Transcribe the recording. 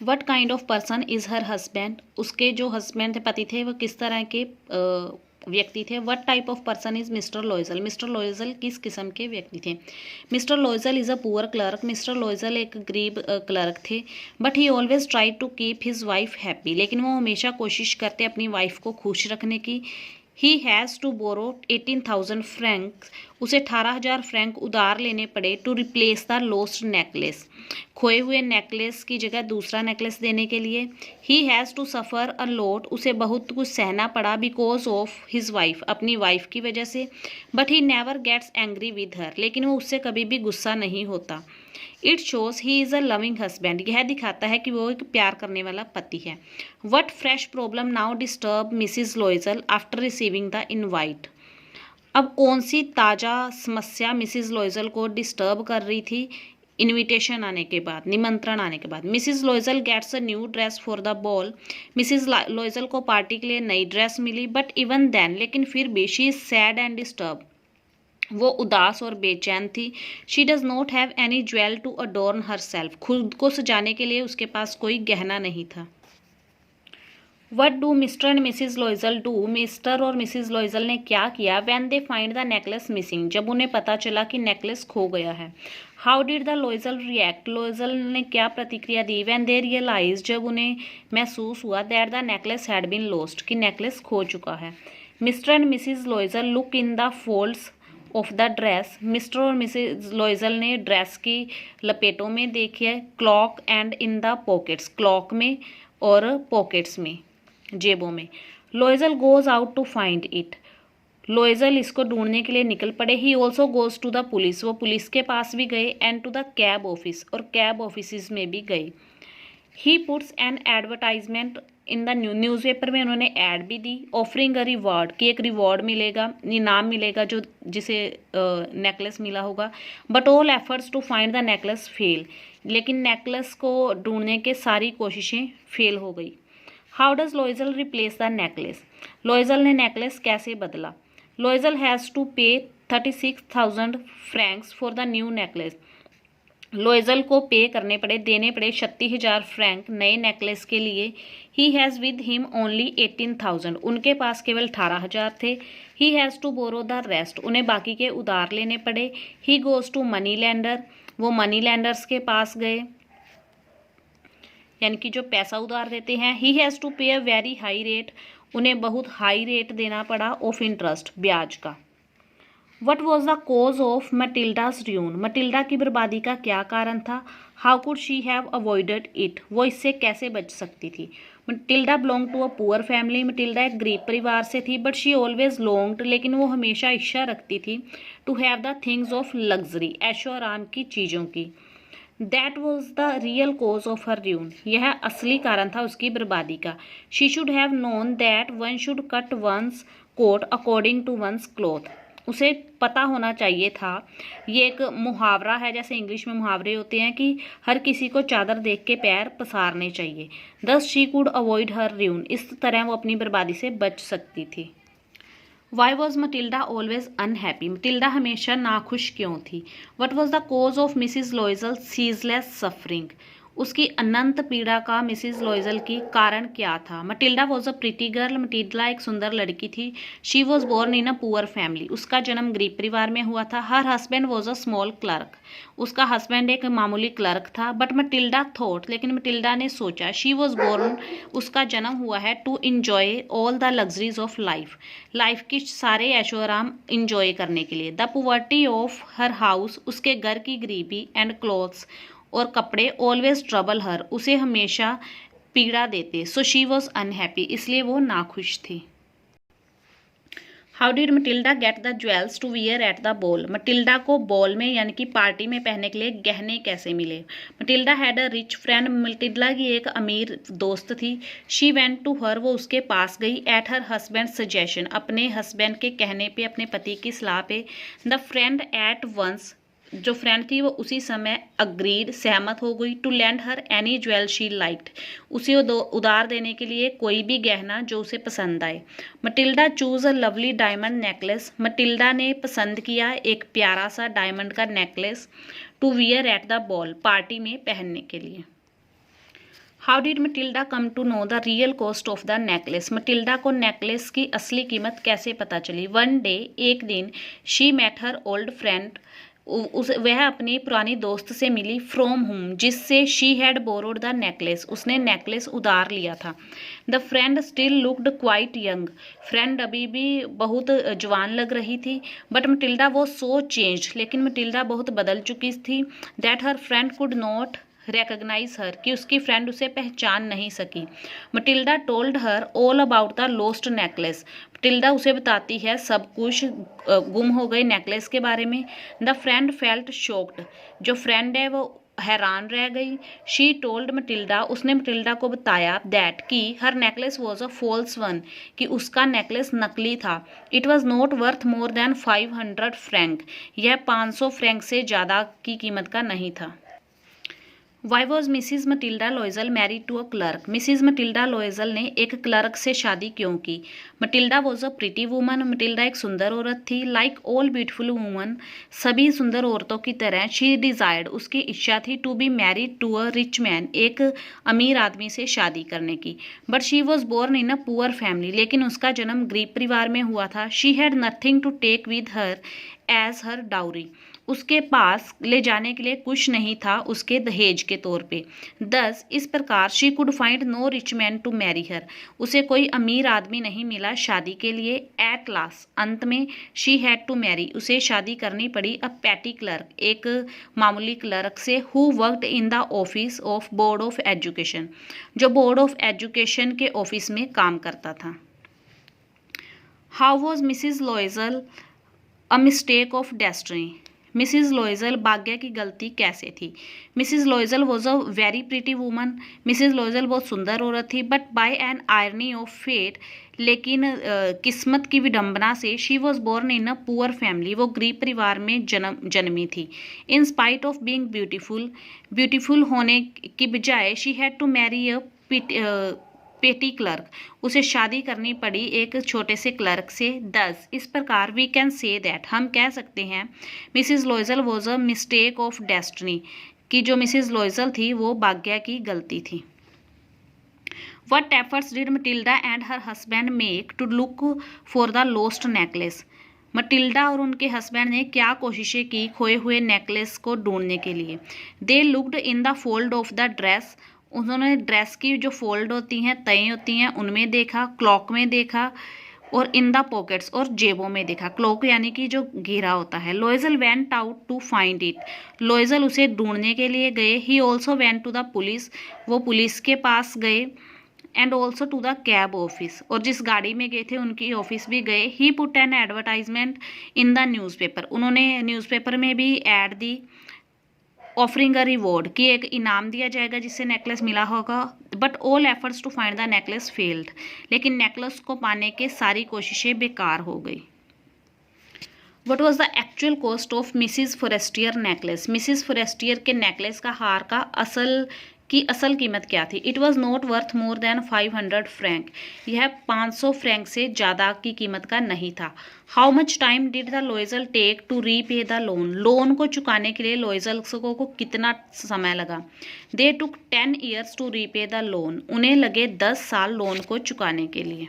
What kind of person is her husband, उसके जो husband थे, पति थे, वो किस तरह के व्यक्ति थे। What type of person is Mr Loisel, Mr Loisel किस किस्म के व्यक्ति थे। Mr Loisel is a poor clerk, Mr Loisel एक गरीब क्लर्क थे। But he always try to keep his wife happy, लेकिन वो हमेशा कोशिश करते अपनी वाइफ को खुश रखने की। He has to borrow 18,000 franc, उसे 18,000 फ्रैंक उधार लेने पड़े to replace the lost necklace, खोए हुए नेकलेस की जगह दूसरा नेकलेस देने के लिए। He has to suffer a lot, उसे बहुत कुछ सहना पड़ा बिकॉज ऑफ हिज वाइफ, अपनी वाइफ की वजह से। But he never gets angry with her, लेकिन वो उससे कभी भी गुस्सा नहीं होता। It shows he is a loving husband, यह दिखाता है कि वो एक प्यार करने वाला पति है। What fresh problem now disturb Mrs लॉयजल after receiving the invite, अब कौन सी ताज़ा समस्या मिसिज लॉयजल को डिस्टर्ब कर रही थी इनविटेशन आने के बाद, निमंत्रण आने के बाद। Mrs Loisel gets a new dress for the ball, Mrs Loisel को पार्टी के लिए नई ड्रेस मिली। बट इवन देन, लेकिन फिर भी, she is sad and disturb, वो उदास और बेचैन थी। She does not have any jewel to adorn herself, खुद को सजाने के लिए उसके पास कोई गहना नहीं था। What do mister and Mrs लॉयजल do, mister और मिसिज लॉयजल ने क्या किया। When they find the necklace missing, जब उन्हें पता चला कि नेकलेस खो गया है। हाउ डिड द लॉयजल रिएक्ट, लॉयजल ने क्या प्रतिक्रिया दी। वैन दे रियलाइज, जब उन्हें महसूस हुआ that the necklace had been lost, कि नेकलेस खो चुका है। Mr and Mrs Loisel look in the folds of the dress, Mr और मिसिज लॉयजल ने ड्रेस की लपेटों में देखिए। Cloak and in the pockets, cloak में और पॉकेट्स में, जेबों में। Loisel goes out to find it, Loisel इसको ढूंढने के लिए निकल पड़े। He also goes to the police, वो पुलिस के पास भी गए। And to the cab office, और कैब ऑफिस में भी गए। He puts an advertisement in the newspaper में उन्होंने ऐड भी दी, ऑफरिंग अ रिवॉर्ड, कि एक रिवॉर्ड मिलेगा, इनाम मिलेगा जो जिसे नेकलेस मिला होगा। But all efforts to find the necklace fail, लेकिन नेकलेस को ढूंढने के सारी कोशिशें फेल हो गई। How does Loisel replace the necklace, Loisel ने नेकलेस कैसे बदला। Loisel has to pay 36,000 francs for the new necklace, Loisel को पे करने पड़े, देने पड़े 36,000 फ्रैंक नए नेकलेस के लिए। He has with him only 18,000, उनके पास केवल 18,000 थे। He has to borrow the rest, उन्हें बाकी के उधार लेने पड़े। He goes to money lender, वो मनी लैंडर्स के पास गए, यानी कि जो पैसा उधार देते हैं। ही हैज़ टू पे अ वेरी हाई रेट, उन्हें बहुत हाई रेट देना पड़ा ऑफ इंटरेस्ट, ब्याज का। What was the cause of Matilda's ruin, Matilda की बर्बादी का क्या कारण था। How could she have avoided it, वो इससे कैसे बच सकती थी। Matilda belong to a poor family, Matilda एक गरीब परिवार से थी। बट शी ऑलवेज लॉन्ग्ड, लेकिन वो हमेशा इच्छा रखती थी, to have the things of luxury, ऐशो आराम की चीज़ों की। That was the real cause of her ruin, यह असली कारण था उसकी बर्बादी का। She should have known that one should cut one's coat according to one's cloth, उसे पता होना चाहिए था। ये एक मुहावरा है, जैसे इंग्लिश में मुहावरे होते हैं कि हर किसी को चादर देख के पैर पसारने चाहिए। Thus she could avoid her ruin, इस तरह वो अपनी बर्बादी से बच सकती थी। Why was Matilda always unhappy, Matilda हमेशा नाखुश क्यों थी। What was the cause of Mrs Loisel ceaseless suffering, उसकी अनंत पीड़ा का मिसिज लॉयजल की कारण क्या था। Matilda was a pretty girl, Matilda एक सुंदर लड़की थी। She was born in a poor family, उसका जन्म गरीब परिवार में हुआ था। Her husband was a small clerk, उसका हस्बैंड एक मामूली क्लर्क था। बट मटिल्डा थॉट, लेकिन मटिल्डा ने सोचा, शी वॉज बोर्न, उसका जन्म हुआ है, to enjoy all the luxuries of life, life की सारे ऐशो आराम इंजॉय करने के लिए। द पुवर्टी ऑफ हर हाउस, उसके घर की गरीबी, एंड क्लॉथ्स, और कपड़े, ऑलवेज ट्रबल हर, उसे हमेशा पीड़ा देते। सो शी वॉज अनहैप्पी, इसलिए वो नाखुश थी। How did Matilda get the jewels to wear at the ball, Matilda को बॉल में यानी कि पार्टी में पहनने के लिए गहने कैसे मिले। Matilda had a rich friend, Matilda की एक अमीर दोस्त थी। शी वेंट टू हर, वो उसके पास गई। एट हर हस्बैंड सजेशन, अपने हस्बैंड के कहने पे, अपने पति की सलाह पे। द फ्रेंड एट वंस, जो फ्रेंड थी वो उसी समय अग्रीड, सहमत हो गई। To lend her any jewel she liked, उसे उधार देने के लिए कोई भी गहना जो उसे पसंद आए। Matilda choose a lovely diamond necklace, Matilda ने पसंद किया एक प्यारा सा डायमंड का necklace. To wear at the ball, party में पहनने के लिए। How did Matilda come to know the real cost of the necklace? Matilda को नेकलेस की असली कीमत कैसे पता चली? वन डे, एक दिन, she met her old friend, वह अपनी पुरानी दोस्त से मिली, फ्रॉम होम, जिससे she had borrowed the necklace, उसने नेकलेस उधार लिया था। The friend still looked quite young, friend अभी भी बहुत जवान लग रही थी। बट मटिल्डा वो सो चेंज, लेकिन मटिल्डा बहुत बदल चुकी थी। That her friend could not recognise her, कि उसकी फ्रेंड उसे पहचान नहीं सकी। Matilda told her all about the lost necklace, Matilda उसे बताती है सब कुछ गुम हो गई नेकलेस के बारे में। द फ्रेंड फेल्ट शॉक्ड, जो फ्रेंड है वो हैरान रह गई। शी टोल्ड मटिल्डा, उसने मटिल्डा को बताया दैट कि her necklace was a false one, कि उसका नेकलेस नकली था। It was not worth more than 500 franc, यह 500 फ्रैंक से ज़्यादा की कीमत का नहीं था। Why was Mrs Matilda Loisel married to a clerk? Mrs Matilda Loisel ने एक क्लर्क से शादी क्यों की? Matilda was a pretty woman, Matilda एक सुंदर औरत थी। लाइक ऑल ब्यूटीफुल वूमन, सभी सुंदर औरतों की तरह, शी डिजायर्ड, उसकी इच्छा थी, to be married to a rich man, एक अमीर आदमी से शादी करने की। But she was born in a poor family, लेकिन उसका जन्म गरीब परिवार में हुआ था। She had nothing to take with her as her dowry, उसके पास ले जाने के लिए कुछ नहीं था उसके दहेज के तौर पे। दस, इस प्रकार she could find no rich man to marry her, उसे कोई अमीर आदमी नहीं मिला शादी के लिए। एट लास्ट, अंत में, शी हैड टू मैरी, उसे शादी करनी पड़ी अ पैटी क्लर्क, एक मामूली क्लर्क से, who worked in the office of board of education, जो बोर्ड ऑफ एजुकेशन के ऑफिस में काम करता था। How was Mrs Loisel a mistake of destiny? Mrs Loisel भाग्य की गलती कैसे थी? Mrs Loisel was a very pretty woman, Mrs Loisel बहुत सुंदर औरत थी। But by an irony of fate, लेकिन किस्मत की विडंबना से, she was born in a poor family, वो गरीब परिवार में जन्मी थी। In spite of being beautiful, beautiful होने की बजाय, she had to marry a petty clerk, उसे शादी करनी पड़ी एक छोटे से क्लर्क से। 10, इस प्रकार वी कैन से दैट, हम कह सकते हैं, Mrs Loisel was a mistake of destiny, कि जो मिसिज लॉयजल थी वो भाग्य की गलती थी। What efforts did Matilda and her husband make to look for the lost necklace? Matilda और उनके हस्बैंड ने क्या कोशिशें की खोए हुए नेकलेस को ढूंढने के लिए? They looked in the fold of the dress, उन्होंने ड्रेस की जो फोल्ड होती हैं, तय होती हैं, उनमें देखा, क्लॉक में देखा, और इन द पॉकेट्स, और जेबों में देखा। क्लॉक यानी कि जो घेरा होता है। Loisel went out to find it, Loisel उसे ढूंढने के लिए गए। He also went to the police, वो पुलिस के पास गए। And also to the cab office, और जिस गाड़ी में गए थे उनकी ऑफिस भी गए। He put an advertisement in the newspaper, उन्होंने न्यूज़पेपर में भी ऐड दी, ऑफरिंग अ रिवॉर्ड, कि एक इनाम दिया जाएगा जिससे नेकलेस मिला होगा। But all efforts to find the necklace failed, लेकिन नेकलेस को पाने के सारी कोशिशें बेकार हो गई। What was the actual cost of Mrs Forestier necklace? Mrs Forestier के नेकलेस का हार का असल कीमत क्या थी? It was not worth more than 500 franc, यह 500 फ्रैंक से ज़्यादा की कीमत का नहीं था। How much time did the Loisel take to repay the loan? Loan को चुकाने के लिए लॉयजल को कितना समय लगा? They took 10 years to repay the loan, उन्हें लगे 10 साल लोन को चुकाने के लिए।